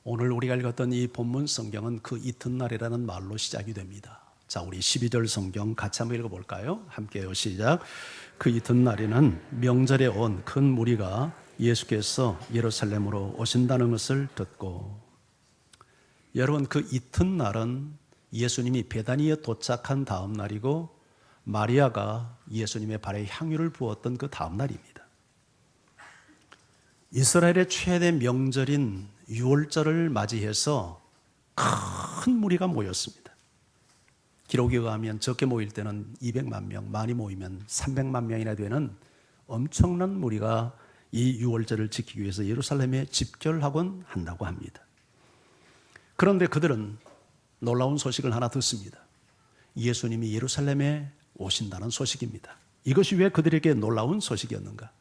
오늘 우리가 읽었던 이 본문 성경은 그 이튿날이라는 말로 시작이 됩니다. 자, 우리 12절 성경 같이 한번 읽어볼까요? 함께요. 시작. 그 이튿날에는 명절에 온 큰 무리가 예수께서 예루살렘으로 오신다는 것을 듣고, 여러분, 그 이튿날은 예수님이 베다니에 도착한 다음 날이고 마리아가 예수님의 발에 향유를 부었던 그 다음 날입니다. 이스라엘의 최대 명절인 유월절을 맞이해서 큰 무리가 모였습니다. 기록에 의하면 적게 모일 때는 200만 명, 많이 모이면 300만 명이나 되는 엄청난 무리가 이 유월절을 지키기 위해서 예루살렘에 집결하곤 한다고 합니다. 그런데 그들은 놀라운 소식을 하나 듣습니다. 예수님이 예루살렘에 오신다는 소식입니다. 이것이 왜 그들에게 놀라운 소식이었는가?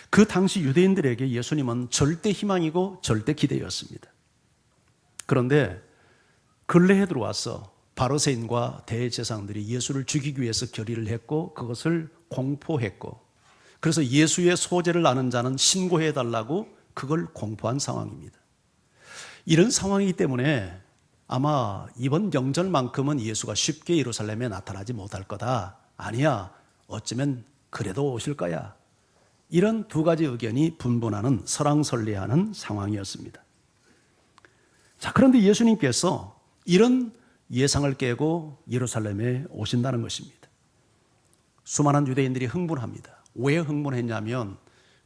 그 당시 유대인들에게 예수님은 절대 희망이고 절대 기대였습니다. 그런데 근래에 들어와서 바리새인과 대제사장들이 예수를 죽이기 위해서 결의를 했고 그것을 공포했고, 그래서 예수의 소재를 아는 자는 신고해달라고 그걸 공포한 상황입니다. 이런 상황이기 때문에 아마 이번 명절만큼은 예수가 쉽게 예루살렘에 나타나지 못할 거다. 아니야, 어쩌면 그래도 오실 거야. 이런 두 가지 의견이 분분하는 설왕설래하는 상황이었습니다. 자, 그런데 예수님께서 이런 예상을 깨고 예루살렘에 오신다는 것입니다. 수많은 유대인들이 흥분합니다. 왜 흥분했냐면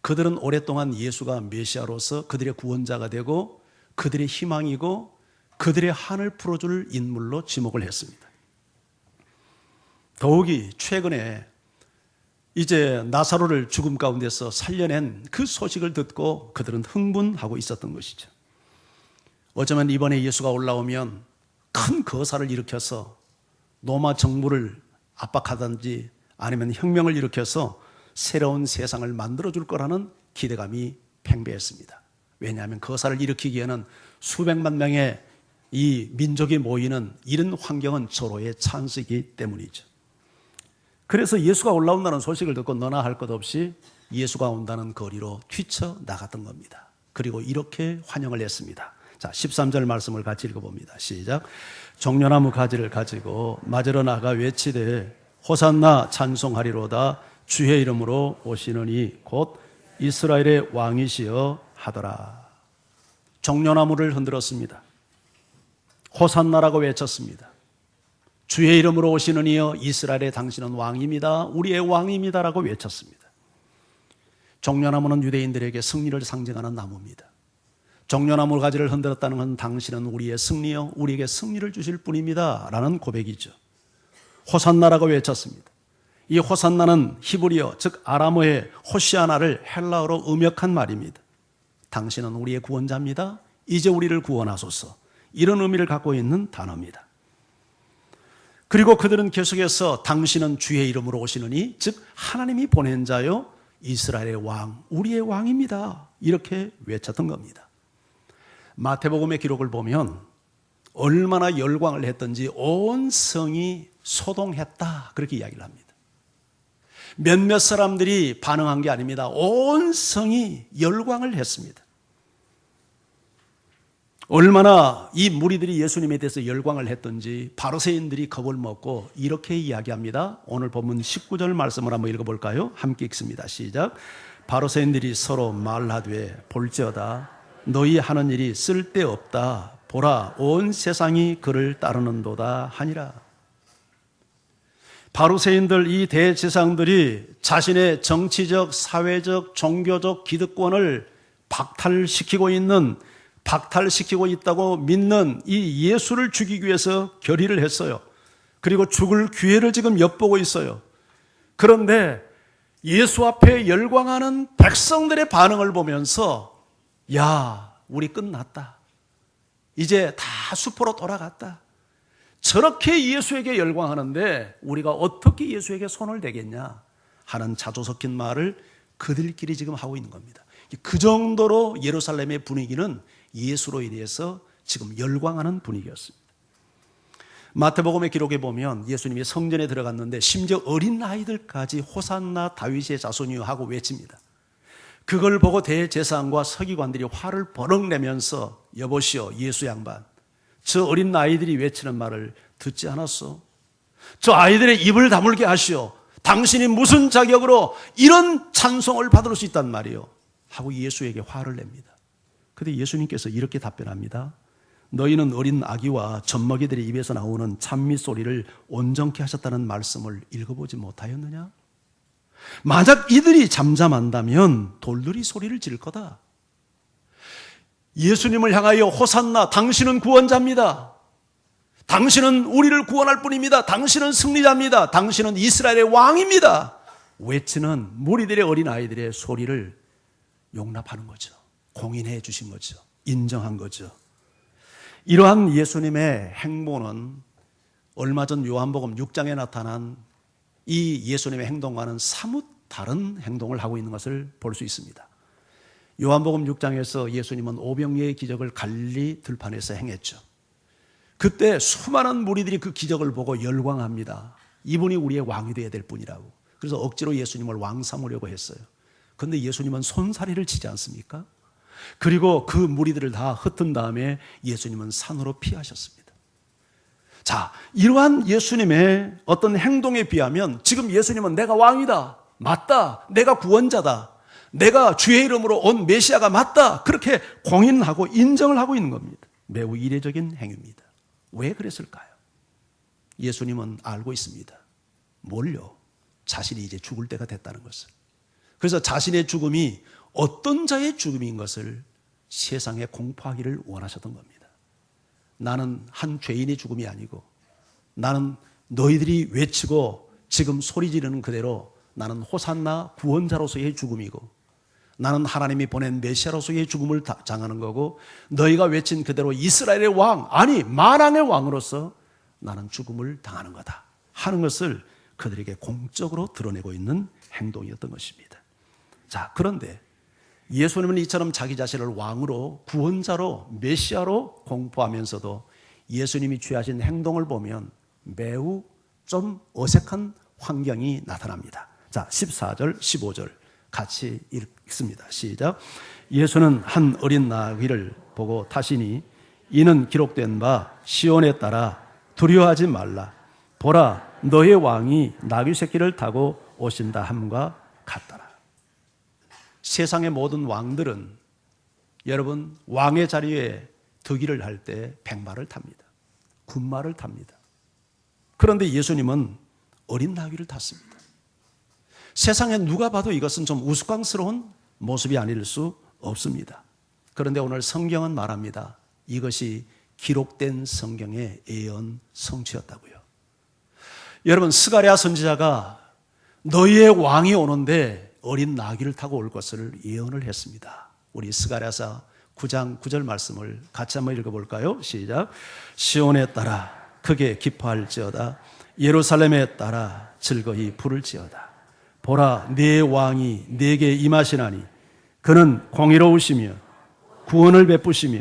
그들은 오랫동안 예수가 메시아로서 그들의 구원자가 되고 그들의 희망이고 그들의 한을 풀어줄 인물로 지목을 했습니다. 더욱이 최근에 이제 나사로를 죽음 가운데서 살려낸 그 소식을 듣고 그들은 흥분하고 있었던 것이죠. 어쩌면 이번에 예수가 올라오면 큰 거사를 일으켜서 로마 정부를 압박하든지 아니면 혁명을 일으켜서 새로운 세상을 만들어줄 거라는 기대감이 팽배했습니다. 왜냐하면 거사를 일으키기에는 수백만 명의 이 민족이 모이는 이런 환경은 절호의 찬스이기 때문이죠. 그래서 예수가 올라온다는 소식을 듣고 너나 할 것 없이 예수가 온다는 거리로 뛰쳐나갔던 겁니다. 그리고 이렇게 환영을 했습니다. 자, 13절 말씀을 같이 읽어봅니다. 시작. 종려나무 가지를 가지고 맞으러 나가 외치되 호산나 찬송하리로다 주의 이름으로 오시느니 곧 이스라엘의 왕이시여 하더라. 종려나무를 흔들었습니다. 호산나라고 외쳤습니다. 주의 이름으로 오시는 이여 이스라엘의 당신은 왕입니다. 우리의 왕입니다라고 외쳤습니다. 종려나무는 유대인들에게 승리를 상징하는 나무입니다. 종려나무 가지를 흔들었다는 건 당신은 우리의 승리여 우리에게 승리를 주실 분입니다 라는 고백이죠. 호산나라고 외쳤습니다. 이 호산나는 히브리어 즉 아람어의 호시아나를 헬라어로 음역한 말입니다. 당신은 우리의 구원자입니다. 이제 우리를 구원하소서, 이런 의미를 갖고 있는 단어입니다. 그리고 그들은 계속해서 당신은 주의 이름으로 오시느니 즉 하나님이 보낸 자요 이스라엘의 왕, 우리의 왕입니다, 이렇게 외쳤던 겁니다. 마태복음의 기록을 보면 얼마나 열광을 했던지 온 성이 소동했다 그렇게 이야기를 합니다. 몇몇 사람들이 반응한 게 아닙니다. 온 성이 열광을 했습니다. 얼마나 이 무리들이 예수님에 대해서 열광을 했던지 바리새인들이 겁을 먹고 이렇게 이야기합니다. 오늘 본문 19절 말씀을 한번 읽어볼까요? 함께 읽습니다. 시작. 바리새인들이 서로 말하되 볼지어다 너희 하는 일이 쓸데없다. 보라 온 세상이 그를 따르는도다 하니라. 바리새인들, 이 대제사장들이 자신의 정치적, 사회적, 종교적 기득권을 박탈시키고 있다고 믿는 이 예수를 죽이기 위해서 결의를 했어요. 그리고 죽을 기회를 지금 엿보고 있어요. 그런데 예수 앞에 열광하는 백성들의 반응을 보면서 야, 우리 끝났다. 이제 다 수포로 돌아갔다. 저렇게 예수에게 열광하는데 우리가 어떻게 예수에게 손을 대겠냐 하는 자조 섞인 말을 그들끼리 지금 하고 있는 겁니다. 그 정도로 예루살렘의 분위기는 예수로 인해서 지금 열광하는 분위기였습니다. 마태복음의 기록에 보면 예수님이 성전에 들어갔는데 심지어 어린 아이들까지 호산나 다윗의 자손이여 하고 외칩니다. 그걸 보고 대제사장과 서기관들이 화를 버럭 내면서 여보시오 예수 양반, 저 어린 아이들이 외치는 말을 듣지 않았소? 저 아이들의 입을 다물게 하시오. 당신이 무슨 자격으로 이런 찬송을 받을 수 있단 말이오? 하고 예수에게 화를 냅니다. 그런데 예수님께서 이렇게 답변합니다. 너희는 어린 아기와 젖먹이들의 입에서 나오는 찬미 소리를 온전케 하셨다는 말씀을 읽어보지 못하였느냐? 만약 이들이 잠잠한다면 돌들이 소리를 지를 거다. 예수님을 향하여 호산나, 당신은 구원자입니다. 당신은 우리를 구원할 뿐입니다. 당신은 승리자입니다. 당신은 이스라엘의 왕입니다. 외치는 무리들의 어린아이들의 소리를 용납하는 거죠. 공인해 주신 거죠. 인정한 거죠. 이러한 예수님의 행보는 얼마 전 요한복음 6장에 나타난 이 예수님의 행동과는 사뭇 다른 행동을 하고 있는 것을 볼 수 있습니다. 요한복음 6장에서 예수님은 오병이의 기적을 갈릴리 들판에서 행했죠. 그때 수많은 무리들이 그 기적을 보고 열광합니다. 이분이 우리의 왕이 되어야 될 분이라고. 그래서 억지로 예수님을 왕 삼으려고 했어요. 그런데 예수님은 손사리를 치지 않습니까? 그리고 그 무리들을 다 흩은 다음에 예수님은 산으로 피하셨습니다. 자, 이러한 예수님의 어떤 행동에 비하면 지금 예수님은 내가 왕이다, 맞다, 내가 구원자다, 내가 주의 이름으로 온 메시아가 맞다, 그렇게 공인하고 인정을 하고 있는 겁니다. 매우 이례적인 행위입니다. 왜 그랬을까요? 예수님은 알고 있습니다. 뭘요? 자신이 이제 죽을 때가 됐다는 것을. 그래서 자신의 죽음이 어떤 자의 죽음인 것을 세상에 공포하기를 원하셨던 겁니다. 나는 한 죄인의 죽음이 아니고, 나는 너희들이 외치고 지금 소리 지르는 그대로 나는 호산나 구원자로서의 죽음이고, 나는 하나님이 보낸 메시아로서의 죽음을 당하는 거고, 너희가 외친 그대로 이스라엘의 왕, 아니 만왕의 왕으로서 나는 죽음을 당하는 거다 하는 것을 그들에게 공적으로 드러내고 있는 행동이었던 것입니다. 자, 그런데 예수님은 이처럼 자기 자신을 왕으로, 구원자로, 메시아로 공포하면서도 예수님이 취하신 행동을 보면 매우 좀 어색한 환경이 나타납니다. 자, 14절, 15절 같이 읽습니다. 시작. 예수는 한 어린 나귀를 보고 타시니 이는 기록된 바 시온에 따라 두려워하지 말라. 보라, 너의 왕이 나귀 새끼를 타고 오신다 함과 같더라. 세상의 모든 왕들은 여러분 왕의 자리에 득위를 할 때 백마를 탑니다. 군마를 탑니다. 그런데 예수님은 어린 나귀를 탔습니다. 세상에 누가 봐도 이것은 좀 우스꽝스러운 모습이 아닐 수 없습니다. 그런데 오늘 성경은 말합니다. 이것이 기록된 성경의 예언 성취였다고요. 여러분, 스가랴 선지자가 너희의 왕이 오는데 어린 나귀를 타고 올 것을 예언을 했습니다. 우리 스가랴서 9장 9절 말씀을 같이 한번 읽어볼까요? 시작. 시온에 따라 크게 기뻐할지어다. 예루살렘에 따라 즐거이 부를지어다. 보라, 네 왕이 네게 임하시나니 그는 공의로우시며 구원을 베푸시며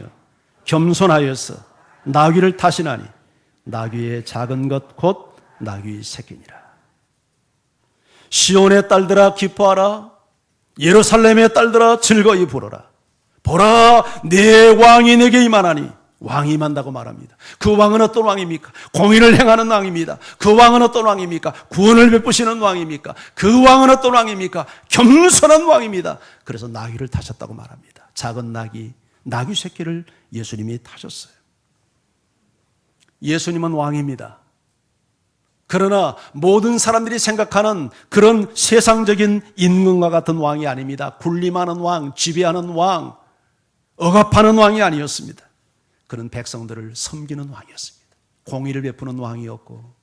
겸손하여서 나귀를 타시나니 나귀의 작은 것 곧 나귀 새끼니라. 시온의 딸들아 기뻐하라. 예루살렘의 딸들아 즐거이 부르라. 보라, 내 왕이 내게 임하나니. 왕이 임한다고 말합니다. 그 왕은 어떤 왕입니까? 공의를 행하는 왕입니다. 그 왕은 어떤 왕입니까? 구원을 베푸시는 왕입니까? 그 왕은 어떤 왕입니까? 겸손한 왕입니다. 그래서 나귀를 타셨다고 말합니다. 작은 나귀 새끼를 예수님이 타셨어요. 예수님은 왕입니다. 그러나 모든 사람들이 생각하는 그런 세상적인 임금과 같은 왕이 아닙니다. 군림하는 왕, 지배하는 왕, 억압하는 왕이 아니었습니다. 그는 백성들을 섬기는 왕이었습니다. 공의를 베푸는 왕이었고,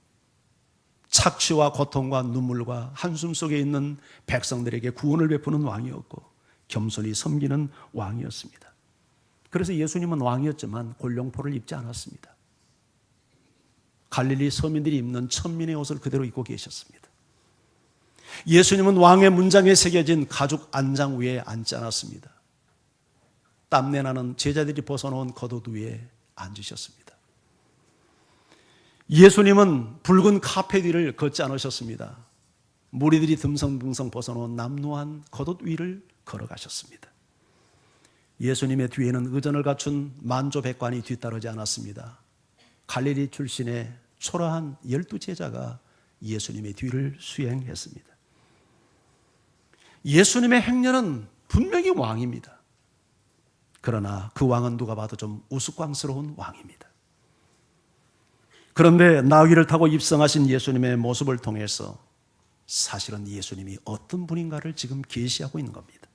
착취와 고통과 눈물과 한숨 속에 있는 백성들에게 구원을 베푸는 왕이었고, 겸손히 섬기는 왕이었습니다. 그래서 예수님은 왕이었지만 골룡포를 입지 않았습니다. 갈릴리 서민들이 입는 천민의 옷을 그대로 입고 계셨습니다. 예수님은 왕의 문장에 새겨진 가죽 안장 위에 앉지 않았습니다. 땀내 나는 제자들이 벗어놓은 겉옷 위에 앉으셨습니다. 예수님은 붉은 카펫 위를 걷지 않으셨습니다. 무리들이 듬성듬성 벗어놓은 남루한 겉옷 위를 걸어가셨습니다. 예수님의 뒤에는 의전을 갖춘 만조백관이 뒤따르지 않았습니다. 갈릴리 출신의 초라한 12제자가 예수님의 뒤를 수행했습니다. 예수님의 행렬은 분명히 왕입니다. 그러나 그 왕은 누가 봐도 좀 우스꽝스러운 왕입니다. 그런데 나귀를 타고 입성하신 예수님의 모습을 통해서 사실은 예수님이 어떤 분인가를 지금 계시하고 있는 겁니다.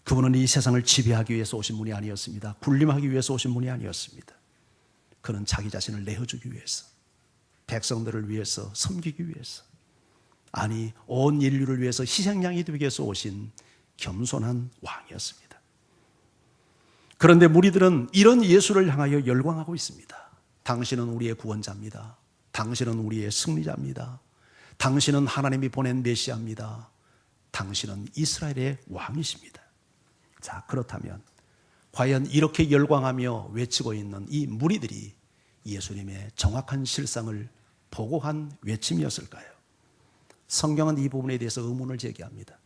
그분은 이 세상을 지배하기 위해서 오신 분이 아니었습니다. 군림하기 위해서 오신 분이 아니었습니다. 그는 자기 자신을 내어주기 위해서, 백성들을 위해서, 섬기기 위해서, 아니 온 인류를 위해서 희생양이 되기 위해서 오신 겸손한 왕이었습니다. 그런데 무리들은 이런 예수를 향하여 열광하고 있습니다. 당신은 우리의 구원자입니다. 당신은 우리의 승리자입니다. 당신은 하나님이 보낸 메시아입니다. 당신은 이스라엘의 왕이십니다. 자, 그렇다면 과연 이렇게 열광하며 외치고 있는 이 무리들이 예수님의 정확한 실상을 보고한 외침이었을까요? 성경은 이 부분에 대해서 의문을 제기합니다.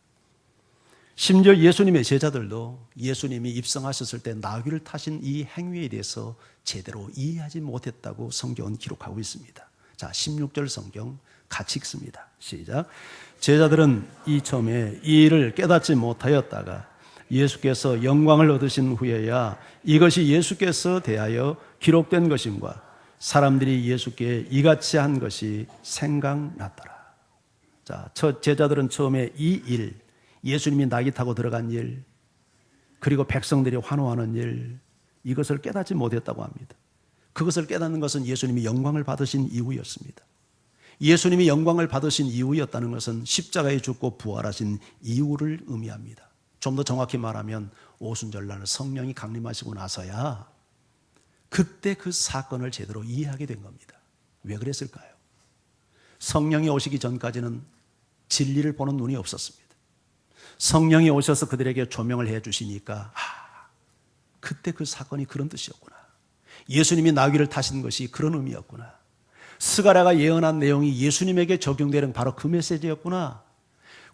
심지어 예수님의 제자들도 예수님이 입성하셨을 때 나귀를 타신 이 행위에 대해서 제대로 이해하지 못했다고 성경은 기록하고 있습니다. 자, 16절 성경 같이 읽습니다. 시작. 제자들은 이참에 이 일을 깨닫지 못하였다가 예수께서 영광을 얻으신 후에야 이것이 예수께서 대하여 기록된 것임과 사람들이 예수께 이같이 한 것이 생각났더라. 자, 제자들은 처음에 이 일, 예수님이 나귀 타고 들어간 일, 그리고 백성들이 환호하는 일, 이것을 깨닫지 못했다고 합니다. 그것을 깨닫는 것은 예수님이 영광을 받으신 이후였습니다. 예수님이 영광을 받으신 이후였다는 것은 십자가에 죽고 부활하신 이후를 의미합니다. 좀 더 정확히 말하면 오순절날 성령이 강림하시고 나서야 그때 그 사건을 제대로 이해하게 된 겁니다. 왜 그랬을까요? 성령이 오시기 전까지는 진리를 보는 눈이 없었습니다. 성령이 오셔서 그들에게 조명을 해 주시니까 그때 그 사건이 그런 뜻이었구나. 예수님이 나귀를 타신 것이 그런 의미였구나. 스가랴가 예언한 내용이 예수님에게 적용되는 바로 그 메시지였구나.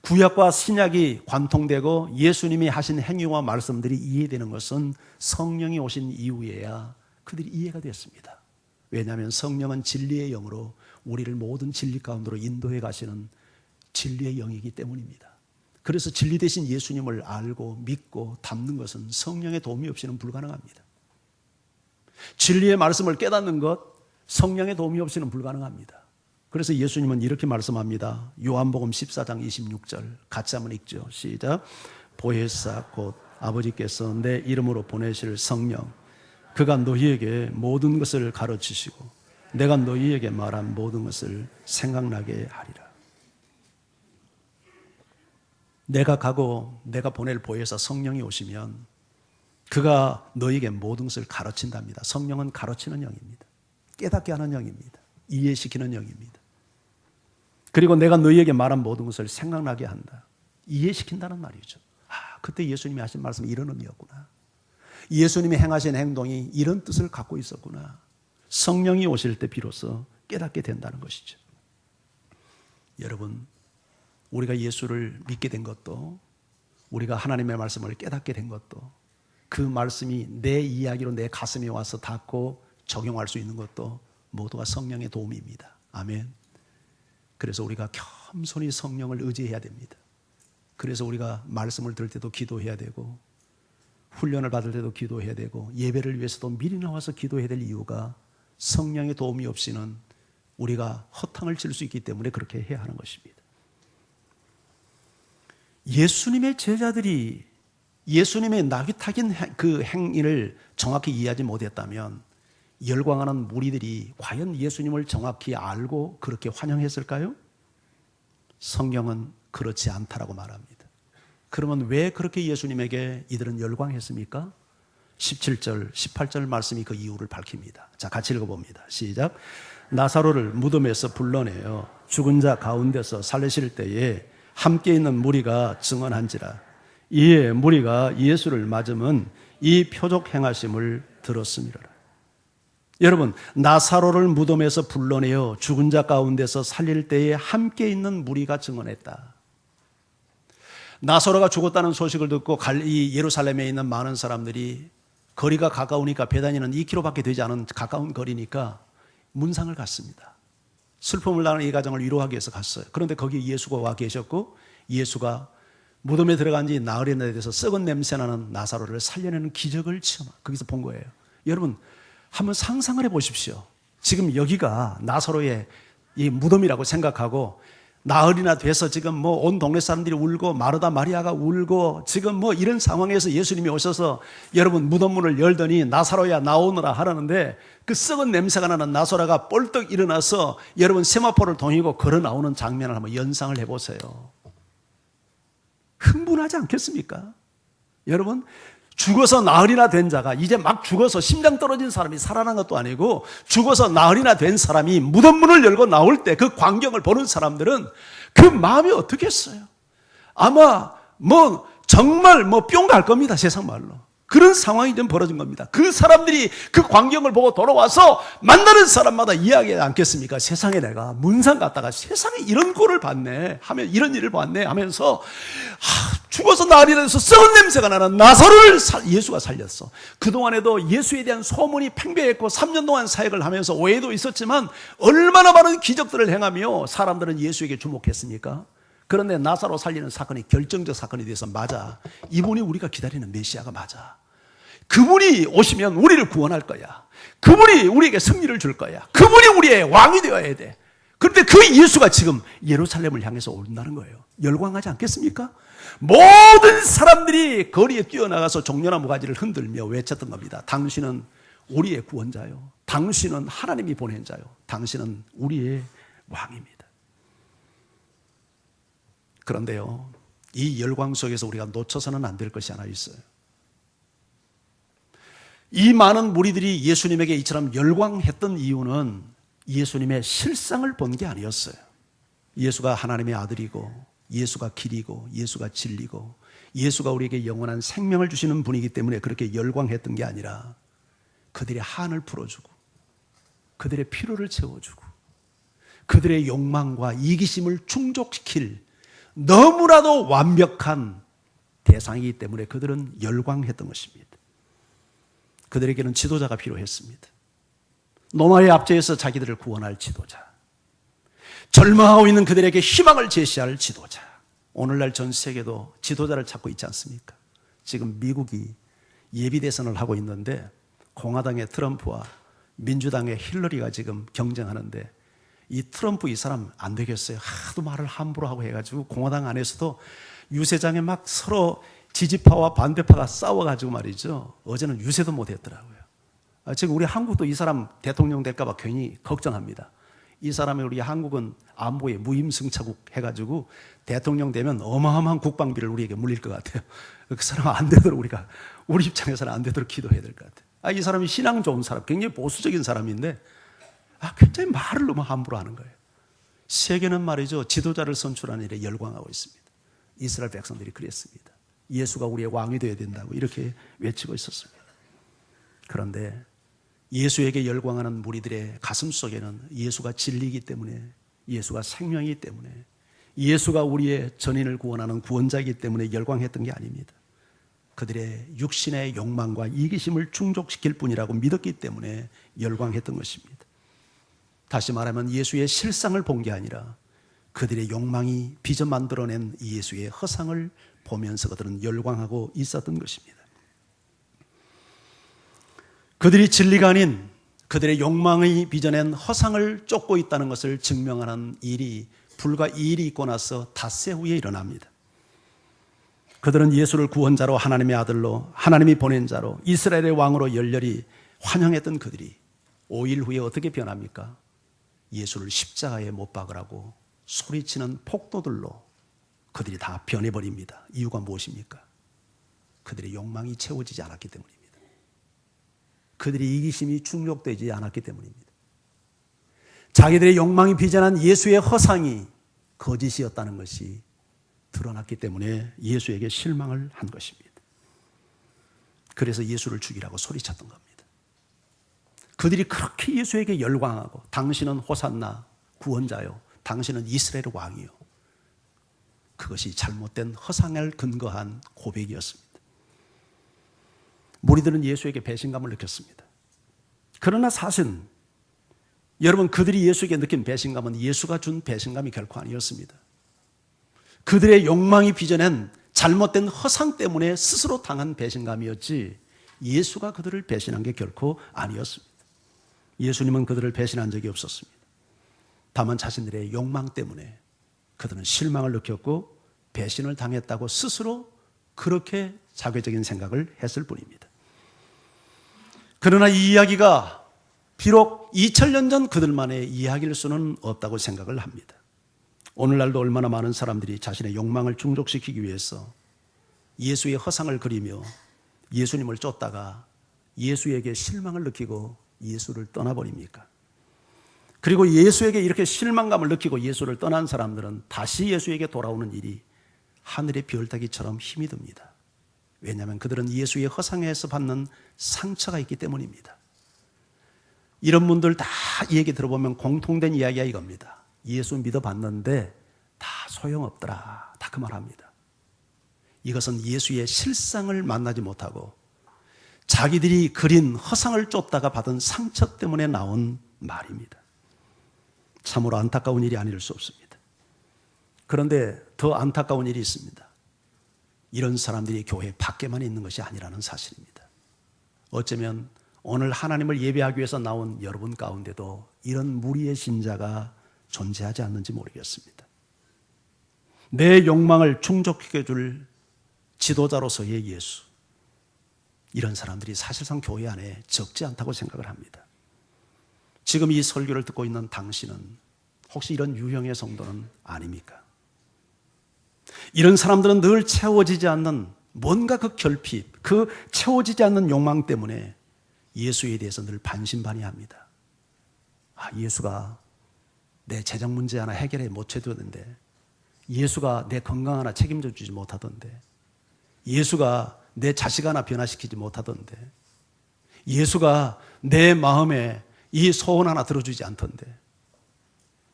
구약과 신약이 관통되고 예수님이 하신 행위와 말씀들이 이해되는 것은 성령이 오신 이후에야 그들이 이해가 됐습니다. 왜냐하면 성령은 진리의 영으로 우리를 모든 진리 가운데로 인도해 가시는 진리의 영이기 때문입니다. 그래서 진리 대신 예수님을 알고 믿고 담는 것은 성령의 도움이 없이는 불가능합니다. 진리의 말씀을 깨닫는 것, 성령의 도움이 없이는 불가능합니다. 그래서 예수님은 이렇게 말씀합니다. 요한복음 14장 26절 같이 한번 읽죠. 시작. 보혜사 곧 아버지께서 내 이름으로 보내실 성령, 그가 너희에게 모든 것을 가르치시고 내가 너희에게 말한 모든 것을 생각나게 하리라. 내가 가고 내가 보낼 보혜사 성령이 오시면 그가 너희에게 모든 것을 가르친답니다. 성령은 가르치는 영입니다. 깨닫게 하는 영입니다. 이해시키는 영입니다. 그리고 내가 너희에게 말한 모든 것을 생각나게 한다. 이해시킨다는 말이죠. 그때 예수님이 하신 말씀이 이런 의미였구나. 예수님이 행하신 행동이 이런 뜻을 갖고 있었구나. 성령이 오실 때 비로소 깨닫게 된다는 것이죠. 여러분, 우리가 예수를 믿게 된 것도, 우리가 하나님의 말씀을 깨닫게 된 것도, 그 말씀이 내 이야기로 내 가슴에 와서 닿고 적용할 수 있는 것도 모두가 성령의 도움입니다. 아멘. 그래서 우리가 겸손히 성령을 의지해야 됩니다. 그래서 우리가 말씀을 들을 때도 기도해야 되고, 훈련을 받을 때도 기도해야 되고, 예배를 위해서도 미리 나와서 기도해야 될 이유가 성령의 도움이 없이는 우리가 허탕을 칠 수 있기 때문에 그렇게 해야 하는 것입니다. 예수님의 제자들이 예수님의 나귀 타긴 그 행위를 정확히 이해하지 못했다면 열광하는 무리들이 과연 예수님을 정확히 알고 그렇게 환영했을까요? 성경은 그렇지 않다라고 말합니다. 그러면 왜 그렇게 예수님에게 이들은 열광했습니까? 17절, 18절 말씀이 그 이유를 밝힙니다. 자, 같이 읽어봅니다. 시작. 나사로를 무덤에서 불러내어 죽은 자 가운데서 살리실 때에 함께 있는 무리가 증언한지라. 이에 무리가 예수를 맞으면 이 표적 행하심을 들었음이로라. 여러분, 나사로를 무덤에서 불러내어 죽은 자 가운데서 살릴 때에 함께 있는 무리가 증언했다. 나사로가 죽었다는 소식을 듣고 이 예루살렘에 있는 많은 사람들이 거리가 가까우니까 베다니는 2km밖에 되지 않은 가까운 거리니까 문상을 갔습니다. 슬픔을 나는 이 가정을 위로하기 위해서 갔어요. 그런데 거기 예수가 와 계셨고 예수가 무덤에 들어간 지 나흘이나 돼서 썩은 냄새나는 나사로를 살려내는 기적을 거기서 본 거예요. 여러분 한번 상상을 해보십시오. 지금 여기가 나사로의 이 무덤이라고 생각하고 나흘이나 돼서 지금 뭐 온 동네 사람들이 울고 마르다 마리아가 울고 지금 뭐 이런 상황에서 예수님이 오셔서 여러분 무덤문을 열더니 나사로야 나오너라 하라는데 그 썩은 냄새가 나는 나사로가 뻘떡 일어나서 여러분 세마포를 동이고 걸어 나오는 장면을 한번 연상을 해보세요. 흥분하지 않겠습니까? 여러분 죽어서 나흘이나 된 자가 이제 막 죽어서 심장 떨어진 사람이 살아난 것도 아니고 죽어서 나흘이나 된 사람이 무덤문을 열고 나올 때 그 광경을 보는 사람들은 그 마음이 어떻겠어요? 아마 뭐 정말 뭐 뿅 갈 겁니다. 세상 말로. 그런 상황이 좀 벌어진 겁니다. 그 사람들이 그 광경을 보고 돌아와서 만나는 사람마다 이야기하지 않겠습니까? 세상에 내가 문상 갔다가 세상에 이런 꼴을 봤네 하면 이런 일을 봤네 하면서 죽어서 나흘이 돼서 썩은 냄새가 나는 나사로를 예수가 살렸어. 그동안에도 예수에 대한 소문이 팽배했고 3년 동안 사역을 하면서 오해도 있었지만 얼마나 많은 기적들을 행하며 사람들은 예수에게 주목했습니까? 그런데 나사로 살리는 사건이 결정적 사건이 돼서 맞아. 이분이 우리가 기다리는 메시아가 맞아. 그분이 오시면 우리를 구원할 거야. 그분이 우리에게 승리를 줄 거야. 그분이 우리의 왕이 되어야 돼. 그런데 그 예수가 지금 예루살렘을 향해서 온다는 거예요. 열광하지 않겠습니까? 모든 사람들이 거리에 뛰어나가서 종려나무 가지를 흔들며 외쳤던 겁니다. 당신은 우리의 구원자요. 당신은 하나님이 보낸 자요. 당신은 우리의 왕입니다. 그런데요, 이 열광 속에서 우리가 놓쳐서는 안 될 것이 하나 있어요. 이 많은 무리들이 예수님에게 이처럼 열광했던 이유는 예수님의 실상을 본 게 아니었어요. 예수가 하나님의 아들이고 예수가 길이고 예수가 진리고 예수가 우리에게 영원한 생명을 주시는 분이기 때문에 그렇게 열광했던 게 아니라 그들의 한을 풀어주고 그들의 필요를 채워주고 그들의 욕망과 이기심을 충족시킬 너무나도 완벽한 대상이기 때문에 그들은 열광했던 것입니다. 그들에게는 지도자가 필요했습니다. 노마의 압제에서 자기들을 구원할 지도자, 절망하고 있는 그들에게 희망을 제시할 지도자. 오늘날 전 세계도 지도자를 찾고 있지 않습니까? 지금 미국이 예비대선을 하고 있는데 공화당의 트럼프와 민주당의 힐러리가 지금 경쟁하는데 이 트럼프 이 사람 안 되겠어요. 하도 말을 함부로 하고 해가지고 공화당 안에서도 유세장에 막 서로 지지파와 반대파가 싸워가지고 말이죠. 어제는 유세도 못했더라고요. 지금 우리 한국도 이 사람 대통령 될까봐 괜히 걱정합니다. 이 사람이 우리 한국은 안보에 무임승차국 해가지고 대통령 되면 어마어마한 국방비를 우리에게 물릴 것 같아요. 그 사람 안 되도록 우리 입장에서는 안 되도록 기도해야 될 것 같아요. 이 사람이 신앙 좋은 사람, 굉장히 보수적인 사람인데 굉장히 말을 너무 함부로 하는 거예요. 세계는 말이죠, 지도자를 선출하는 일에 열광하고 있습니다. 이스라엘 백성들이 그랬습니다. 예수가 우리의 왕이 되어야 된다고 이렇게 외치고 있었습니다. 그런데 예수에게 열광하는 무리들의 가슴 속에는 예수가 진리이기 때문에, 예수가 생명이기 때문에, 예수가 우리의 전인을 구원하는 구원자이기 때문에 열광했던 게 아닙니다. 그들의 육신의 욕망과 이기심을 충족시킬 뿐이라고 믿었기 때문에 열광했던 것입니다. 다시 말하면 예수의 실상을 본 게 아니라 그들의 욕망이 빚어 만들어낸 예수의 허상을 보면서 그들은 열광하고 있었던 것입니다. 그들이 진리가 아닌 그들의 욕망이 빚어낸 허상을 쫓고 있다는 것을 증명하는 일이 불과 2일이 있고 나서 닷새 후에 일어납니다. 그들은 예수를 구원자로, 하나님의 아들로, 하나님이 보낸 자로, 이스라엘의 왕으로 열렬히 환영했던 그들이 5일 후에 어떻게 변합니까? 예수를 십자가에 못 박으라고 소리치는 폭도들로 그들이 다 변해버립니다. 이유가 무엇입니까? 그들의 욕망이 채워지지 않았기 때문입니다. 그들의 이기심이 충족되지 않았기 때문입니다. 자기들의 욕망이 빚어난 예수의 허상이 거짓이었다는 것이 드러났기 때문에 예수에게 실망을 한 것입니다. 그래서 예수를 죽이라고 소리쳤던 겁니다. 그들이 그렇게 예수에게 열광하고 당신은 호산나 구원자요, 당신은 이스라엘의 왕이요, 그것이 잘못된 허상을 근거한 고백이었습니다. 무리들은 예수에게 배신감을 느꼈습니다. 그러나 사실 여러분, 그들이 예수에게 느낀 배신감은 예수가 준 배신감이 결코 아니었습니다. 그들의 욕망이 빚어낸 잘못된 허상 때문에 스스로 당한 배신감이었지 예수가 그들을 배신한 게 결코 아니었습니다. 예수님은 그들을 배신한 적이 없었습니다. 다만 자신들의 욕망 때문에 그들은 실망을 느꼈고 배신을 당했다고 스스로 그렇게 자괴적인 생각을 했을 뿐입니다. 그러나 이 이야기가 비록 2000년 전 그들만의 이야기일 수는 없다고 생각을 합니다. 오늘날도 얼마나 많은 사람들이 자신의 욕망을 충족시키기 위해서 예수의 허상을 그리며 예수님을 쫓다가 예수에게 실망을 느끼고 예수를 떠나버립니까? 그리고 예수에게 이렇게 실망감을 느끼고 예수를 떠난 사람들은 다시 예수에게 돌아오는 일이 하늘의 별따기처럼 힘이 듭니다. 왜냐하면 그들은 예수의 허상에서 받는 상처가 있기 때문입니다. 이런 분들 다 이 얘기 들어보면 공통된 이야기가 이겁니다. 예수 믿어봤는데 다 소용없더라. 다 그 말합니다. 이것은 예수의 실상을 만나지 못하고 자기들이 그린 허상을 쫓다가 받은 상처 때문에 나온 말입니다. 참으로 안타까운 일이 아닐 수 없습니다. 그런데 더 안타까운 일이 있습니다. 이런 사람들이 교회 밖에만 있는 것이 아니라는 사실입니다. 어쩌면 오늘 하나님을 예배하기 위해서 나온 여러분 가운데도 이런 무리의 신자가 존재하지 않는지 모르겠습니다. 내 욕망을 충족시켜줄 지도자로서의 예수, 이런 사람들이 사실상 교회 안에 적지 않다고 생각을 합니다. 지금 이 설교를 듣고 있는 당신은 혹시 이런 유형의 성도는 아닙니까? 이런 사람들은 늘 채워지지 않는 뭔가 그 결핍, 그 채워지지 않는 욕망 때문에 예수에 대해서 늘 반신반의합니다. 예수가 내 재정 문제 하나 해결해 못 해주던데, 예수가 내 건강 하나 책임져 주지 못하던데, 예수가 내 자식 하나 변화시키지 못하던데, 예수가 내 마음에 이 소원 하나 들어주지 않던데,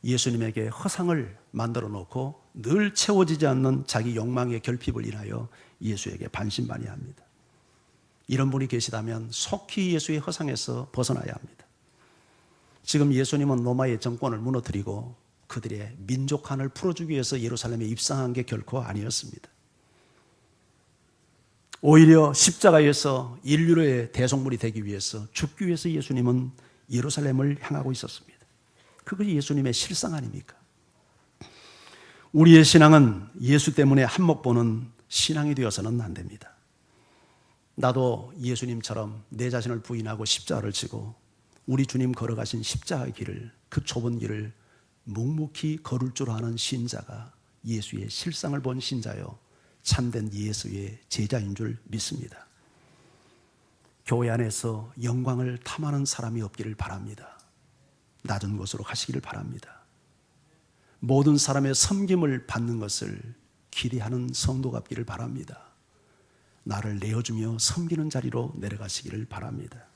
예수님에게 허상을 만들어 놓고 늘 채워지지 않는 자기 욕망의 결핍을 인하여 예수에게 반신반의합니다. 이런 분이 계시다면 속히 예수의 허상에서 벗어나야 합니다. 지금 예수님은 로마의 정권을 무너뜨리고 그들의 민족한을 풀어주기 위해서 예루살렘에 입성한 게 결코 아니었습니다. 오히려 십자가에서 인류의 대속물이 되기 위해서 죽기 위해서 예수님은 예루살렘을 향하고 있었습니다. 그것이 예수님의 실상 아닙니까? 우리의 신앙은 예수 때문에 한몫 보는 신앙이 되어서는 안 됩니다. 나도 예수님처럼 내 자신을 부인하고 십자가를 지고 우리 주님 걸어가신 십자가의 길을, 그 좁은 길을 묵묵히 걸을 줄 아는 신자가 예수의 실상을 본 신자요, 참된 예수의 제자인 줄 믿습니다. 교회 안에서 영광을 탐하는 사람이 없기를 바랍니다. 낮은 곳으로 가시기를 바랍니다. 모든 사람의 섬김을 받는 것을 기대하는 성도가 없기를 바랍니다. 나를 내어주며 섬기는 자리로 내려가시기를 바랍니다.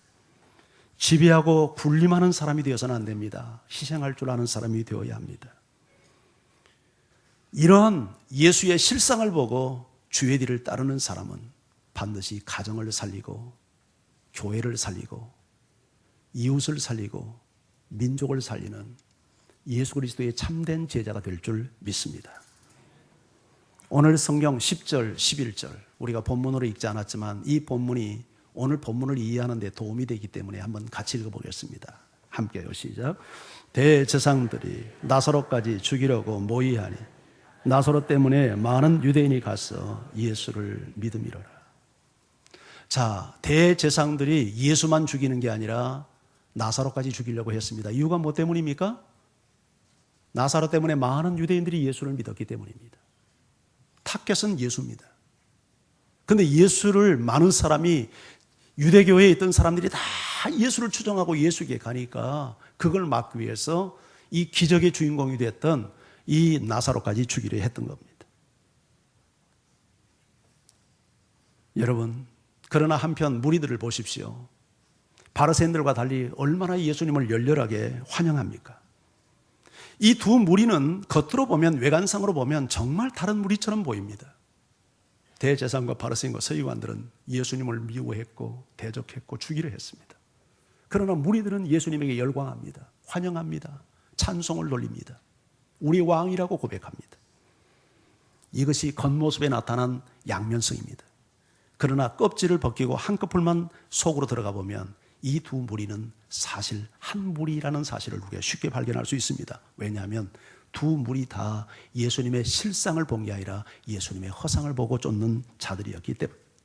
지배하고 군림하는 사람이 되어서는 안 됩니다. 희생할 줄 아는 사람이 되어야 합니다. 이런 예수의 실상을 보고 주의 뒤를 따르는 사람은 반드시 가정을 살리고 교회를 살리고 이웃을 살리고 민족을 살리는 예수 그리스도의 참된 제자가 될 줄 믿습니다. 오늘 성경 10절, 11절 우리가 본문으로 읽지 않았지만 이 본문이 오늘 본문을 이해하는 데 도움이 되기 때문에 한번 같이 읽어보겠습니다. 함께요. 시작. 대제사장들이 나사로까지 죽이려고 모의하니 나사로 때문에 많은 유대인이 가서 예수를 믿음이로라. 자, 대제사장들이 예수만 죽이는 게 아니라 나사로까지 죽이려고 했습니다. 이유가 뭐 때문입니까? 나사로 때문에 많은 유대인들이 예수를 믿었기 때문입니다. 타겟은 예수입니다. 그런데 예수를 많은 사람이, 유대교회에 있던 사람들이 다 예수를 추종하고 예수에게 가니까 그걸 막기 위해서 이 기적의 주인공이 됐던 이 나사로까지 죽이려 했던 겁니다. 여러분, 그러나 한편 무리들을 보십시오. 바리새인들과 달리 얼마나 예수님을 열렬하게 환영합니까? 이 두 무리는 겉으로 보면, 외관상으로 보면 정말 다른 무리처럼 보입니다. 대제사장과 바리새인과 서기관들은 예수님을 미워했고 대적했고 죽이려 했습니다. 그러나 무리들은 예수님에게 열광합니다. 환영합니다. 찬송을 돌립니다. 우리 왕이라고 고백합니다. 이것이 겉모습에 나타난 양면성입니다. 그러나 껍질을 벗기고 한꺼풀만 속으로 들어가 보면 이 두 무리는 사실 한 무리라는 사실을 우리가 쉽게 발견할 수 있습니다. 왜냐하면 두 무리 다 예수님의 실상을 본 게 아니라 예수님의 허상을 보고 쫓는 자들이었기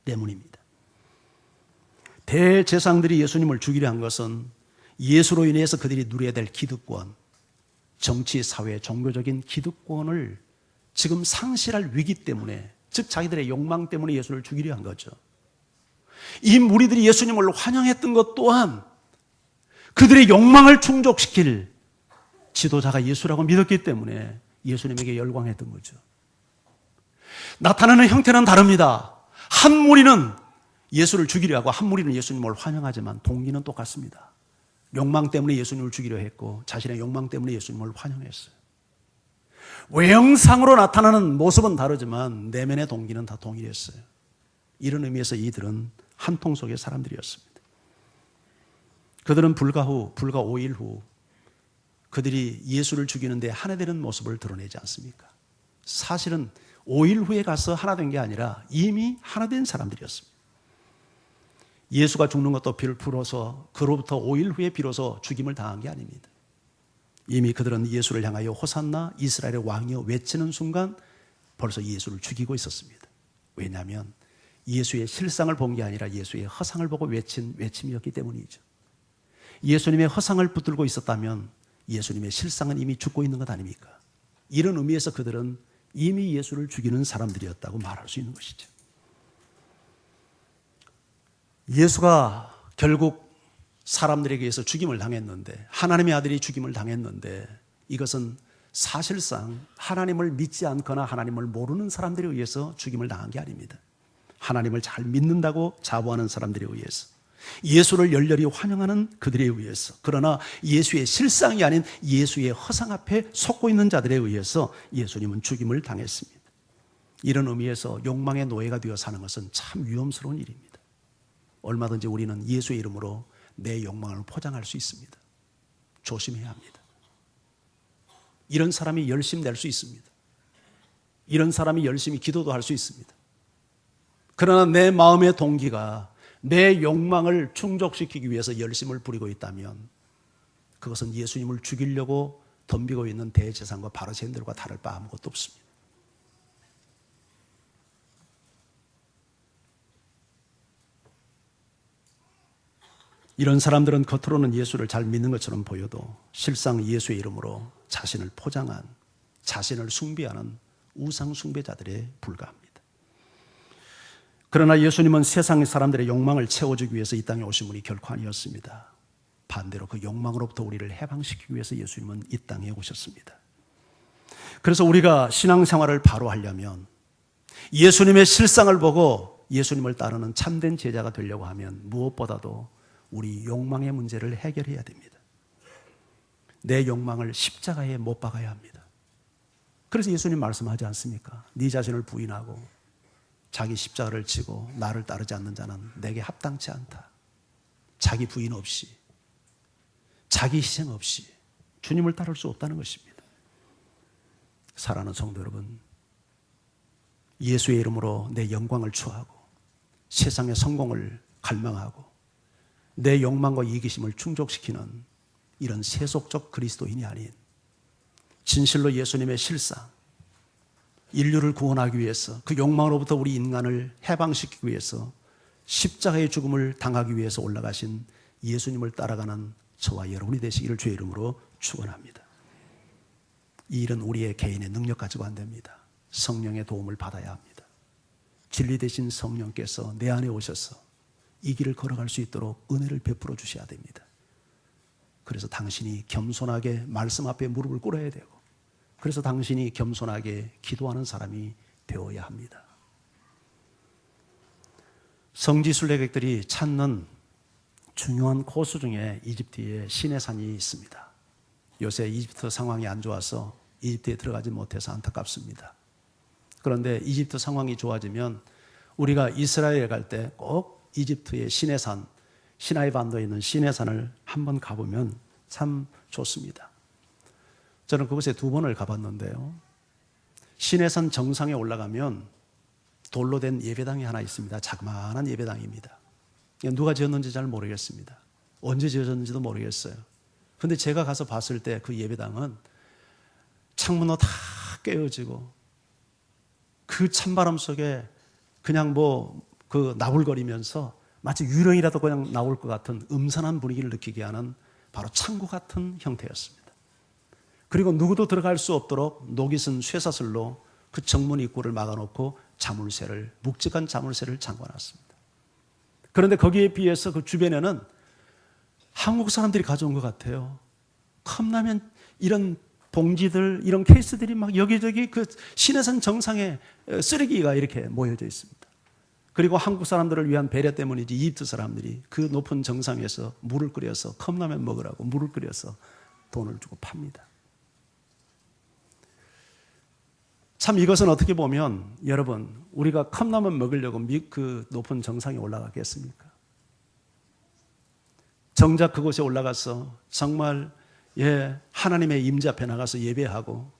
때문입니다. 대제사장들이 예수님을 죽이려 한 것은 예수로 인해서 그들이 누려야 될 기득권, 정치, 사회, 종교적인 기득권을 지금 상실할 위기 때문에, 즉 자기들의 욕망 때문에 예수를 죽이려 한 거죠. 이 무리들이 예수님을 환영했던 것 또한 그들의 욕망을 충족시킬 지도자가 예수라고 믿었기 때문에 예수님에게 열광했던 거죠. 나타나는 형태는 다릅니다. 한 무리는 예수를 죽이려 하고 한 무리는 예수님을 환영하지만 동기는 똑같습니다. 욕망 때문에 예수님을 죽이려 했고 자신의 욕망 때문에 예수님을 환영했어요. 외형상으로 나타나는 모습은 다르지만 내면의 동기는 다 동일했어요. 이런 의미에서 이들은 한 통 속의 사람들이었습니다. 그들은 불과 5일 후 그들이 예수를 죽이는데 하나 되는 모습을 드러내지 않습니까? 사실은 5일 후에 가서 하나 된 게 아니라 이미 하나 된 사람들이었습니다. 예수가 죽는 것도 비로소 그로부터 5일 후에 비로소 죽임을 당한 게 아닙니다. 이미 그들은 예수를 향하여 호산나 이스라엘의 왕이여 외치는 순간 벌써 예수를 죽이고 있었습니다. 왜냐하면 예수의 실상을 본 게 아니라 예수의 허상을 보고 외친 외침이었기 때문이죠. 예수님의 허상을 붙들고 있었다면 예수님의 실상은 이미 죽고 있는 것 아닙니까? 이런 의미에서 그들은 이미 예수를 죽이는 사람들이었다고 말할 수 있는 것이죠. 예수가 결국 사람들에게 의해서 죽임을 당했는데, 하나님의 아들이 죽임을 당했는데, 이것은 사실상 하나님을 믿지 않거나 하나님을 모르는 사람들에 의해서 죽임을 당한 게 아닙니다. 하나님을 잘 믿는다고 자부하는 사람들에 의해서, 예수를 열렬히 환영하는 그들에 의해서, 그러나 예수의 실상이 아닌 예수의 허상 앞에 속고 있는 자들에 의해서 예수님은 죽임을 당했습니다. 이런 의미에서 욕망의 노예가 되어 사는 것은 참 위험스러운 일입니다. 얼마든지 우리는 예수의 이름으로 내 욕망을 포장할 수 있습니다. 조심해야 합니다. 이런 사람이 열심 낼 수 있습니다. 이런 사람이 열심히 기도도 할 수 있습니다. 그러나 내 마음의 동기가 내 욕망을 충족시키기 위해서 열심을 부리고 있다면 그것은 예수님을 죽이려고 덤비고 있는 대제사장과 바리새인들과 다를 바 아무것도 없습니다. 이런 사람들은 겉으로는 예수를 잘 믿는 것처럼 보여도 실상 예수의 이름으로 자신을 포장한, 자신을 숭배하는 우상 숭배자들에 불과합니다. 그러나 예수님은 세상의 사람들의 욕망을 채워주기 위해서 이 땅에 오신 분이 결코 아니었습니다. 반대로 그 욕망으로부터 우리를 해방시키기 위해서 예수님은 이 땅에 오셨습니다. 그래서 우리가 신앙생활을 바로 하려면, 예수님의 실상을 보고 예수님을 따르는 참된 제자가 되려고 하면 무엇보다도 우리 욕망의 문제를 해결해야 됩니다. 내 욕망을 십자가에 못 박아야 합니다. 그래서 예수님 말씀하지 않습니까? 네 자신을 부인하고 자기 십자가를 지고 나를 따르지 않는 자는 내게 합당치 않다. 자기 부인 없이, 자기 희생 없이 주님을 따를 수 없다는 것입니다. 사랑하는 성도 여러분, 예수의 이름으로 내 영광을 추구하고 세상의 성공을 갈망하고 내 욕망과 이기심을 충족시키는 이런 세속적 그리스도인이 아닌 진실로 예수님의 실상, 인류를 구원하기 위해서, 그 욕망으로부터 우리 인간을 해방시키기 위해서 십자가의 죽음을 당하기 위해서 올라가신 예수님을 따라가는 저와 여러분이 되시기를 주의 이름으로 축원합니다. 이 일은 우리의 개인의 능력 가지고 안 됩니다. 성령의 도움을 받아야 합니다. 진리 되신 성령께서 내 안에 오셔서 이 길을 걸어갈 수 있도록 은혜를 베풀어 주셔야 됩니다. 그래서 당신이 겸손하게 말씀 앞에 무릎을 꿇어야 되고, 그래서 당신이 겸손하게 기도하는 사람이 되어야 합니다. 성지 순례객들이 찾는 중요한 코스 중에 이집트의 시내산이 있습니다. 요새 이집트 상황이 안 좋아서 이집트에 들어가지 못해서 안타깝습니다. 그런데 이집트 상황이 좋아지면 우리가 이스라엘에 갈 때 꼭 이집트의 시내산, 시나이 반도에 있는 시내산을 한번 가보면 참 좋습니다. 저는 그곳에 2번을 가봤는데요. 시내산 정상에 올라가면 돌로 된 예배당이 하나 있습니다. 자그마한 예배당입니다. 누가 지었는지 잘 모르겠습니다. 언제 지어졌는지도 모르겠어요. 그런데 제가 가서 봤을 때 그 예배당은 창문도 다 깨어지고 그 찬바람 속에 그냥 그 나불거리면서 마치 유령이라도 그냥 나올 것 같은 음산한 분위기를 느끼게 하는 바로 창고 같은 형태였습니다. 그리고 누구도 들어갈 수 없도록 녹이 쓴 쇠사슬로 그 정문 입구를 막아놓고 묵직한 자물쇠를 잠궈놨습니다. 그런데 거기에 비해서 그 주변에는 한국 사람들이 가져온 것 같아요. 컵라면 이런 봉지들, 이런 케이스들이 막 여기저기 그 시내산 정상에 쓰레기가 이렇게 모여져 있습니다. 그리고 한국 사람들을 위한 배려 때문이지 이집트 사람들이 그 높은 정상에서 물을 끓여서 컵라면 먹으라고 물을 끓여서 돈을 주고 팝니다. 참 이것은 어떻게 보면 여러분, 우리가 컵라면 먹으려고 그 높은 정상에 올라가겠습니까? 정작 그곳에 올라가서 정말 하나님의 임재 앞에 나가서 예배하고,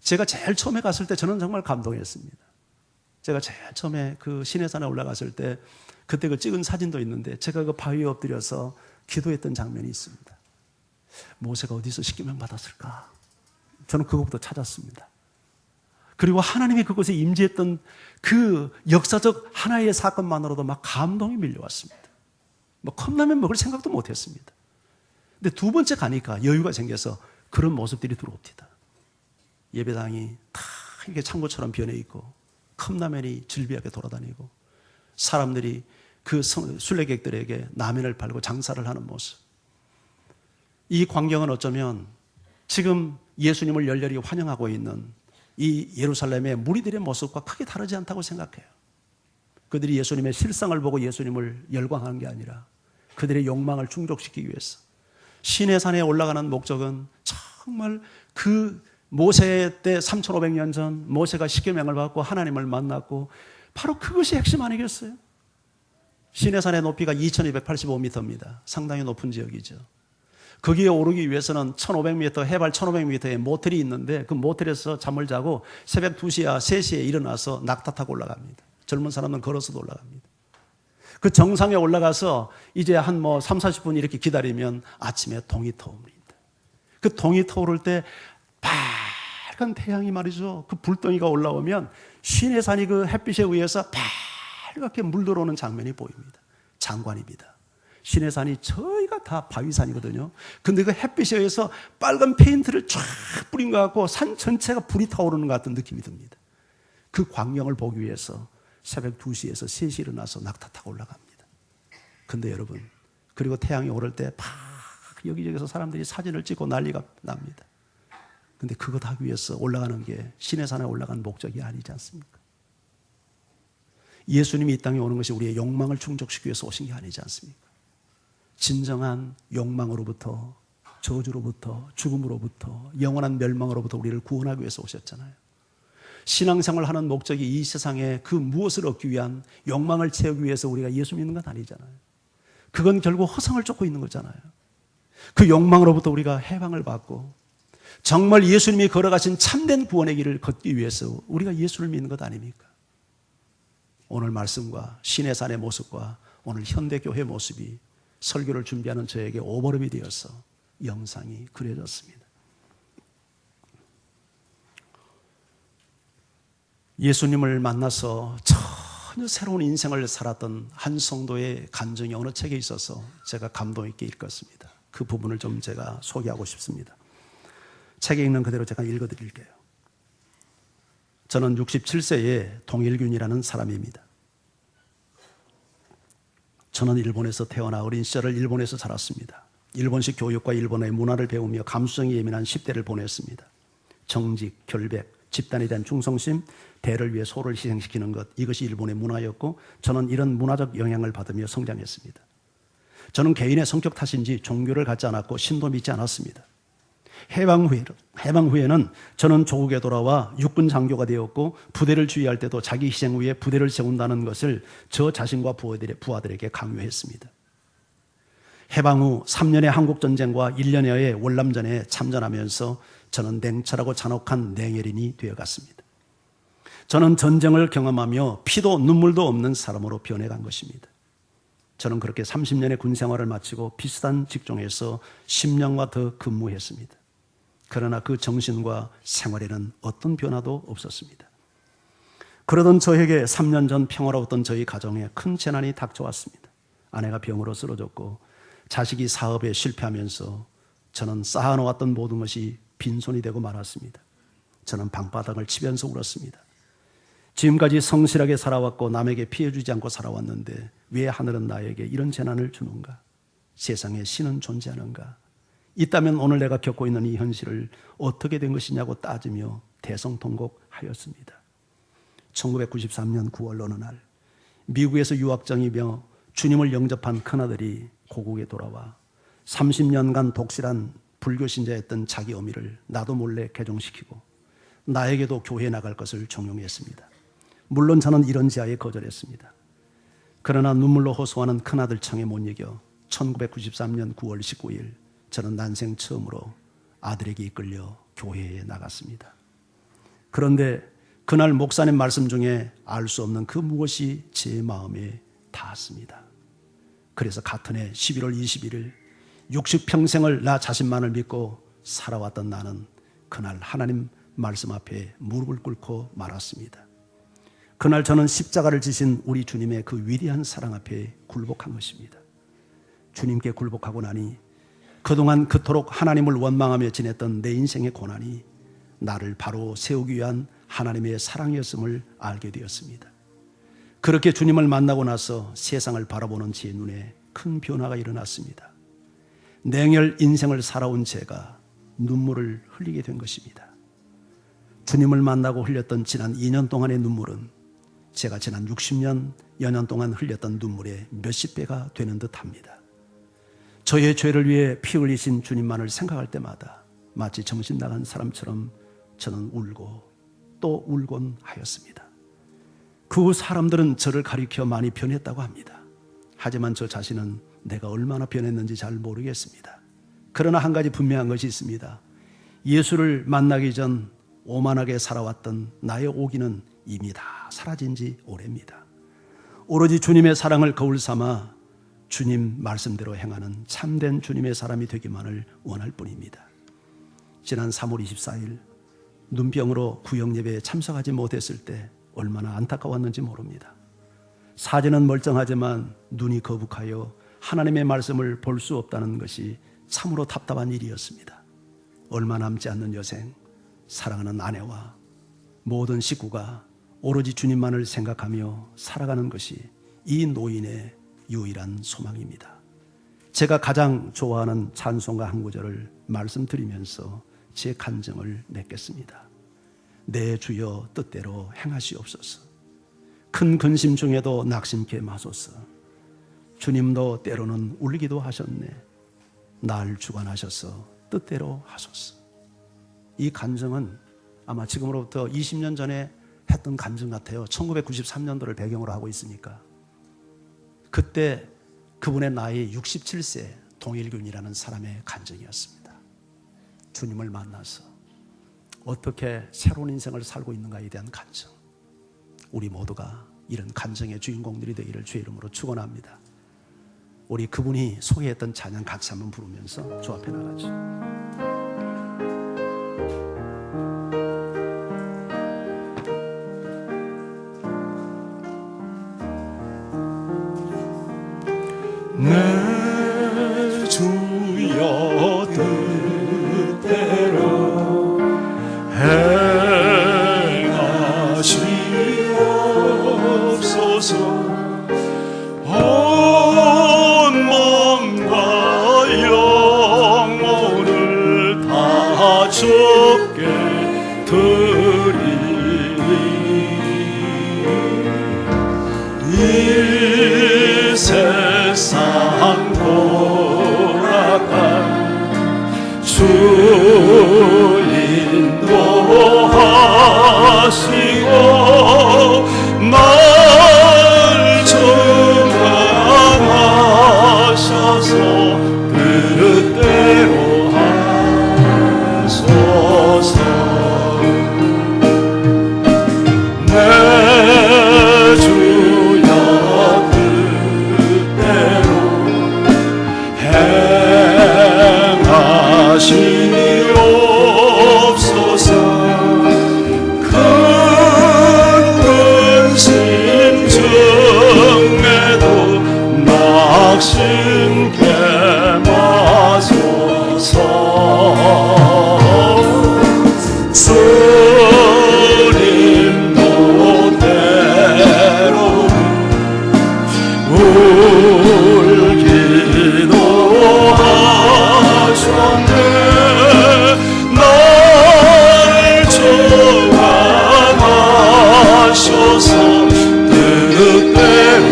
제가 제일 처음에 갔을 때 저는 정말 감동했습니다. 제가 제일 처음에 그 시내산에 올라갔을 때 그때 그 찍은 사진도 있는데 제가 그 바위에 엎드려서 기도했던 장면이 있습니다. 모세가 어디서 십계명 받았을까? 저는 그것부터 찾았습니다. 그리고 하나님이 그곳에 임재했던 그 역사적 하나의 사건만으로도 막 감동이 밀려왔습니다. 컵라면 먹을 생각도 못했습니다. 근데 2번째 가니까 여유가 생겨서 그런 모습들이 들어옵니다. 예배당이 다 이렇게 창고처럼 변해 있고 컵라면이 즐비하게 돌아다니고 사람들이 그 순례객들에게 라면을 팔고 장사를 하는 모습. 이 광경은 어쩌면 지금 예수님을 열렬히 환영하고 있는 이 예루살렘의 무리들의 모습과 크게 다르지 않다고 생각해요. 그들이 예수님의 실상을 보고 예수님을 열광하는 게 아니라 그들의 욕망을 충족시키기 위해서 시내산에 올라가는 목적은 정말 그 모세 때 3500년 전 모세가 십계명을 받고 하나님을 만났고 바로 그것이 핵심 아니겠어요? 시내산의 높이가 2285m입니다. 상당히 높은 지역이죠. 거기에 오르기 위해서는 1500m, 해발 1500m의 모텔이 있는데 그 모텔에서 잠을 자고 새벽 2시야 3시에 일어나서 낙타 타고 올라갑니다. 젊은 사람은 걸어서도 올라갑니다. 그 정상에 올라가서 이제 한 3, 40분 이렇게 기다리면 아침에 동이 터옵니다. 그 동이 터오를 때 빨간 태양이 말이죠. 그 불덩이가 올라오면 시내산이 그 햇빛에 의해서 빨갛게 물들어오는 장면이 보입니다. 장관입니다. 시내산이 저희가 다 바위산이거든요. 근데 그 햇빛에 의해서 빨간 페인트를 쫙 뿌린 것 같고 산 전체가 불이 타오르는 것 같은 느낌이 듭니다. 그 광경을 보기 위해서 새벽 2시에서 3시 일어나서 낙타 타고 올라갑니다. 근데 여러분, 그리고 태양이 오를 때 팍 여기저기서 사람들이 사진을 찍고 난리가 납니다. 근데 그것 하기 위해서 올라가는 게 시내산에 올라간 목적이 아니지 않습니까? 예수님이 이 땅에 오는 것이 우리의 욕망을 충족시키기 위해서 오신 게 아니지 않습니까? 진정한 욕망으로부터, 저주로부터, 죽음으로부터, 영원한 멸망으로부터 우리를 구원하기 위해서 오셨잖아요. 신앙생활을 하는 목적이 이 세상에 그 무엇을 얻기 위한 욕망을 채우기 위해서 우리가 예수 믿는 건 아니잖아요. 그건 결국 허상을 쫓고 있는 거잖아요. 그 욕망으로부터 우리가 해방을 받고 정말 예수님이 걸어가신 참된 구원의 길을 걷기 위해서 우리가 예수를 믿는 것 아닙니까? 오늘 말씀과 시내산의 모습과 오늘 현대교회 모습이 설교를 준비하는 저에게 오버랩이 되어서 영상이 그려졌습니다. 예수님을 만나서 전혀 새로운 인생을 살았던 한 성도의 간증이 어느 책에 있어서 제가 감동 있게 읽었습니다. 그 부분을 좀 제가 소개하고 싶습니다. 책에 있는 그대로 제가 읽어드릴게요. 저는 67세의 동일균이라는 사람입니다. 저는 일본에서 태어나 어린 시절을 일본에서 자랐습니다. 일본식 교육과 일본의 문화를 배우며 감수성이 예민한 10대를 보냈습니다. 정직, 결백, 집단에 대한 충성심, 대를 위해 소를 희생시키는 것, 이것이 일본의 문화였고 저는 이런 문화적 영향을 받으며 성장했습니다. 저는 개인의 성격 탓인지 종교를 갖지 않았고 신도 믿지 않았습니다. 해방 후에는 저는 조국에 돌아와 육군 장교가 되었고 부대를 주의할 때도 자기 희생 후에 부대를 세운다는 것을 저 자신과 부하들에게 강요했습니다. 해방 후 3년의 한국전쟁과 1년여의 월남전에 참전하면서 저는 냉철하고 잔혹한 냉혈인이 되어갔습니다. 저는 전쟁을 경험하며 피도 눈물도 없는 사람으로 변해간 것입니다. 저는 그렇게 30년의 군 생활을 마치고 비슷한 직종에서 10년과 더 근무했습니다. 그러나 그 정신과 생활에는 어떤 변화도 없었습니다. 그러던 저에게 3년 전 평화로웠던 저희 가정에 큰 재난이 닥쳐왔습니다. 아내가 병으로 쓰러졌고 자식이 사업에 실패하면서 저는 쌓아놓았던 모든 것이 빈손이 되고 말았습니다. 저는 방바닥을 치면서 울었습니다. 지금까지 성실하게 살아왔고 남에게 피해주지 않고 살아왔는데 왜 하늘은 나에게 이런 재난을 주는가? 세상에 신은 존재하는가? 있다면 오늘 내가 겪고 있는 이 현실을 어떻게 된 것이냐고 따지며 대성통곡하였습니다. 1993년 9월 어느 날 미국에서 유학장이며 주님을 영접한 큰아들이 고국에 돌아와 30년간 독실한 불교 신자였던 자기 어미를 나도 몰래 개종시키고 나에게도 교회에 나갈 것을 종용했습니다. 물론 저는 이런 제안에 거절했습니다. 그러나 눈물로 호소하는 큰아들 청에 못 이겨 1993년 9월 19일 저는 난생 처음으로 아들에게 이끌려 교회에 나갔습니다. 그런데 그날 목사님 말씀 중에 알 수 없는 그 무엇이 제 마음에 닿았습니다. 그래서 같은 해 11월 21일 60평생을 나 자신만을 믿고 살아왔던 나는 그날 하나님 말씀 앞에 무릎을 꿇고 말았습니다. 그날 저는 십자가를 지신 우리 주님의 그 위대한 사랑 앞에 굴복한 것입니다. 주님께 굴복하고 나니 그동안 그토록 하나님을 원망하며 지냈던 내 인생의 고난이 나를 바로 세우기 위한 하나님의 사랑이었음을 알게 되었습니다. 그렇게 주님을 만나고 나서 세상을 바라보는 제 눈에 큰 변화가 일어났습니다. 냉혈 인생을 살아온 제가 눈물을 흘리게 된 것입니다. 주님을 만나고 흘렸던 지난 2년 동안의 눈물은 제가 지난 60여 년 동안 흘렸던 눈물의 몇십 배가 되는 듯합니다. 저의 죄를 위해 피 흘리신 주님만을 생각할 때마다 마치 정신 나간 사람처럼 저는 울고 또 울곤 하였습니다. 그 사람들은 저를 가리켜 많이 변했다고 합니다. 하지만 저 자신은 내가 얼마나 변했는지 잘 모르겠습니다. 그러나 한 가지 분명한 것이 있습니다. 예수를 만나기 전 오만하게 살아왔던 나의 오기는 이미 다 사라진 지 오래입니다. 오로지 주님의 사랑을 거울 삼아 주님 말씀대로 행하는 참된 주님의 사람이 되기만을 원할 뿐입니다. 지난 3월 24일 눈병으로 구역 예배에 참석하지 못했을 때 얼마나 안타까웠는지 모릅니다. 사진은 멀쩡하지만 눈이 거북하여 하나님의 말씀을 볼 수 없다는 것이 참으로 답답한 일이었습니다. 얼마 남지 않는 여생, 사랑하는 아내와 모든 식구가 오로지 주님만을 생각하며 살아가는 것이 이 노인의 유일한 소망입니다. 제가 가장 좋아하는 찬송가 한 구절을 말씀드리면서 제 간증을 맺겠습니다. 내 주여 뜻대로 행하시옵소서. 큰 근심 중에도 낙심케 마소서. 주님도 때로는 울기도 하셨네. 날 주관하셔서 뜻대로 하소서. 이 간증은 아마 지금으로부터 20년 전에 했던 간증 같아요. 1993년도를 배경으로 하고 있으니까. 그때 그분의 나이 67세 동일균이라는 사람의 간증이었습니다. 주님을 만나서 어떻게 새로운 인생을 살고 있는가에 대한 간증. 우리 모두가 이런 간증의 주인공들이 되기를 주의 이름으로 축원합니다. 우리 그분이 소개했던 찬양 같이 한번 부르면서 주 앞에 나가죠. 내 주여 뜻대로 행하시옵소서. 온 몸과 영혼을 다 주께 드리니 이 세상 날 정함하셔서 뜻대로 하소서. 내 주여 뜻대로 행하시옵소서. 큰 근심 중에도 낙심케 마소서. 주님도 때로는 울기도 하셨네. 날 정함하셔서 뜻대로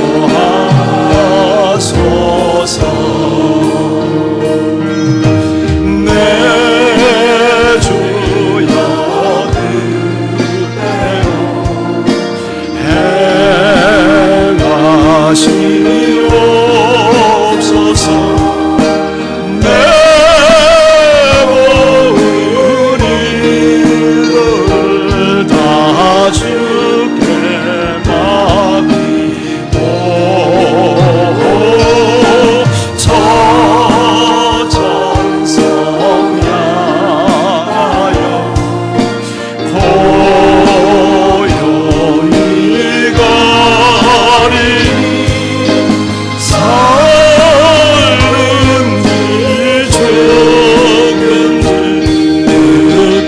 하소서. 내 주여 뜻대로 행하시옵소서. 내 모든 일을 다 주께 맡기고 저 천성 향하여 고요히 가리니 살는지 죽은지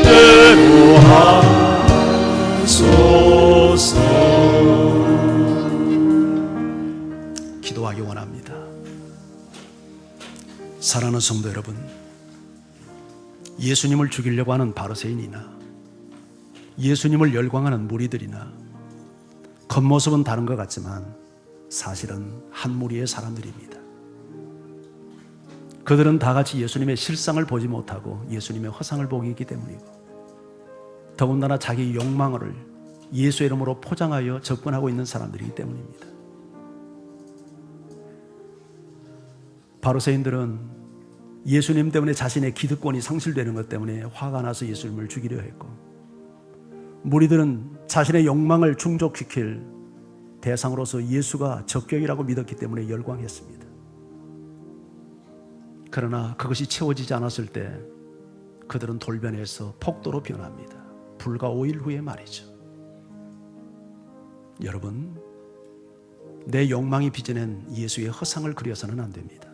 뜻대로 하소서. 기도하기 원합니다. 사랑하는 성도 여러분, 예수님을 죽이려고 하는 바리새인이나 예수님을 열광하는 무리들이나 겉모습은 다른 것 같지만 사실은 한 무리의 사람들입니다. 그들은 다 같이 예수님의 실상을 보지 못하고 예수님의 허상을 보기 있기 때문이고, 더군다나 자기 욕망을 예수의 이름으로 포장하여 접근하고 있는 사람들이기 때문입니다. 바리새인들은 예수님 때문에 자신의 기득권이 상실되는 것 때문에 화가 나서 예수님을 죽이려 했고, 무리들은 자신의 욕망을 충족시킬 대상으로서 예수가 적격이라고 믿었기 때문에 열광했습니다. 그러나 그것이 채워지지 않았을 때 그들은 돌변해서 폭도로 변합니다. 불과 5일 후에 말이죠. 여러분, 내 욕망이 빚어낸 예수의 허상을 그려서는 안 됩니다.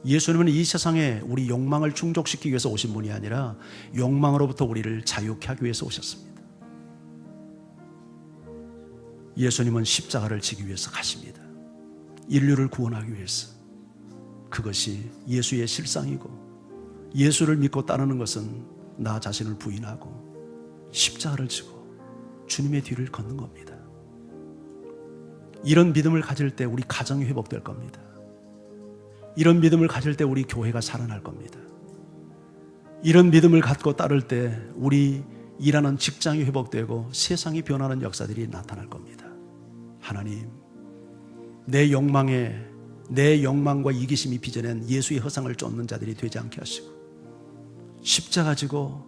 예수님은 이 세상에 우리 욕망을 충족시키기 위해서 오신 분이 아니라 욕망으로부터 우리를 자유케 하기 위해서 오셨습니다. 예수님은 십자가를 지기 위해서 가십니다. 인류를 구원하기 위해서. 그것이 예수의 실상이고, 예수를 믿고 따르는 것은 나 자신을 부인하고 십자가를 지고 주님의 뒤를 걷는 겁니다. 이런 믿음을 가질 때 우리 가정이 회복될 겁니다. 이런 믿음을 가질 때 우리 교회가 살아날 겁니다. 이런 믿음을 갖고 따를 때 우리 일하는 직장이 회복되고 세상이 변하는 역사들이 나타날 겁니다. 하나님, 내 욕망과 이기심이 빚어낸 예수의 허상을 쫓는 자들이 되지 않게 하시고, 십자가 지고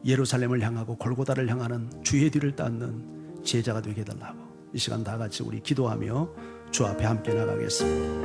예루살렘을 향하고 골고다를 향하는 주의 뒤를 따르는 제자가 되게 해달라고, 이 시간 다 같이 우리 기도하며 주 앞에 함께 나가겠습니다.